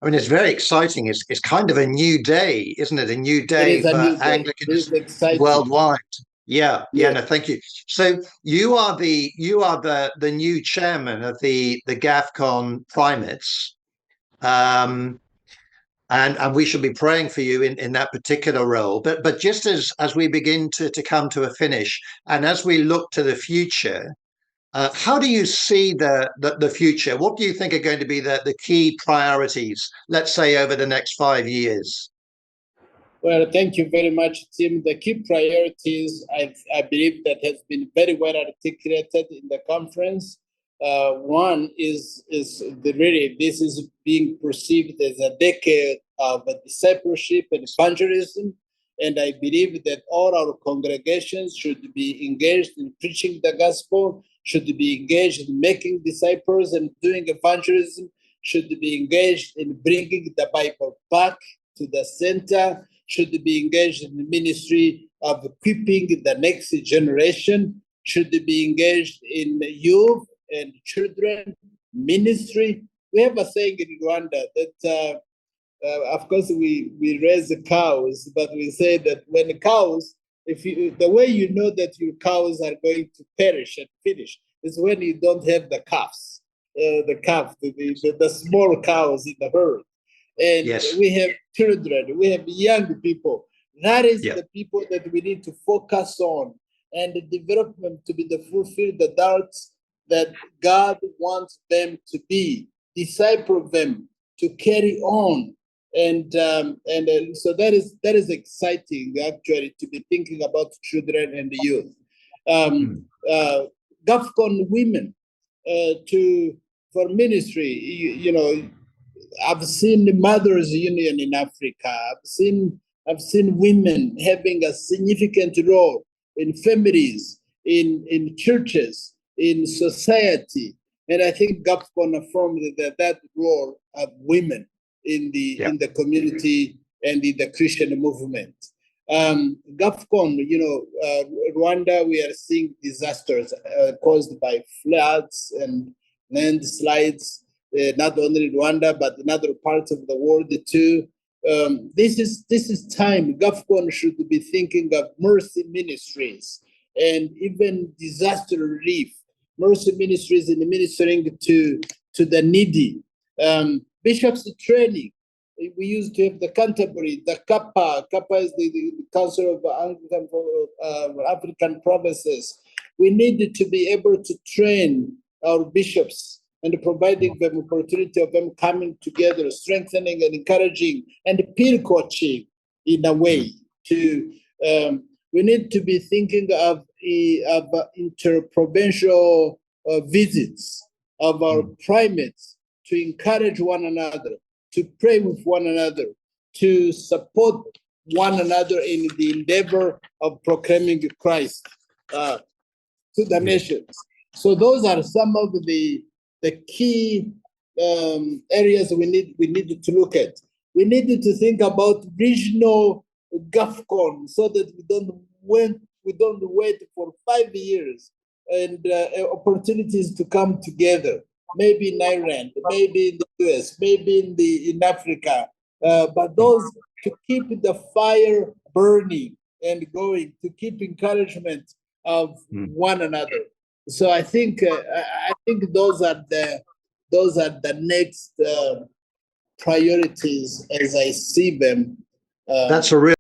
I mean, it's very exciting. It's kind of a new day, isn't it? A new It day is a for new day. It is Anglicans exciting. worldwide. Yeah, yeah. Yeah. No, thank you. So you are the new chairman of the Gafcon primates, um, and we should be praying for you in that particular role. But just as we begin to come to a finish, and as we look to the future. How do you see the future? What do you think are going to be the key priorities, let's say, over the next 5 years? Well, thank you very much, Tim. The key priorities, I believe, that has been very well articulated in the conference. One is really this is being perceived as a decade of discipleship and evangelism, and I believe that all our congregations should be engaged in preaching the gospel, should be engaged in making disciples and doing evangelism, should be engaged in bringing the Bible back to the center, should be engaged in the ministry of equipping the next generation, should be engaged in youth and children ministry. We have a saying in Rwanda that, of course, we raise the cows, but we say that when the cows, the way you know that your cows are going to perish and finish is when you don't have the calves, the small cows in the herd. And Yes. we have children, we have young people. That is Yeah. the people that we need to focus on and develop them to be the fulfilled adults that God wants them to be, disciple them to carry on. And so that is exciting, actually, to be thinking about children and youth. Gafcon women for ministry, you know, I've seen the Mothers Union in Africa. I've seen women having a significant role in families, in churches, in society, and I think Gafcon affirmed that role of women in the community and in the Christian movement. Gafcon, Rwanda, we are seeing disasters caused by floods and landslides. Not only Rwanda, but in other parts of the world too. This is time. Gafcon should be thinking of mercy ministries and even disaster relief. Mercy ministries in ministering to the needy. Bishops training. We used to have the Canterbury, the Kappa. Kappa is the Council of Anglican African Provinces. We needed to be able to train our bishops and providing them opportunity of them coming together, strengthening and encouraging, and peer coaching in a way. We need to be thinking of interprovincial visits of our primates to encourage one another, to pray with one another, to support one another in the endeavor of proclaiming Christ to the nations. So those are some of the key areas we needed to look at. We needed to think about regional Gafcon so that we don't wait for 5 years and opportunities to come together. Maybe in Ireland, maybe in the US, maybe in Africa, but those to keep the fire burning and going, to keep encouragement of one another. So I think those are the next priorities as I see them. That's a real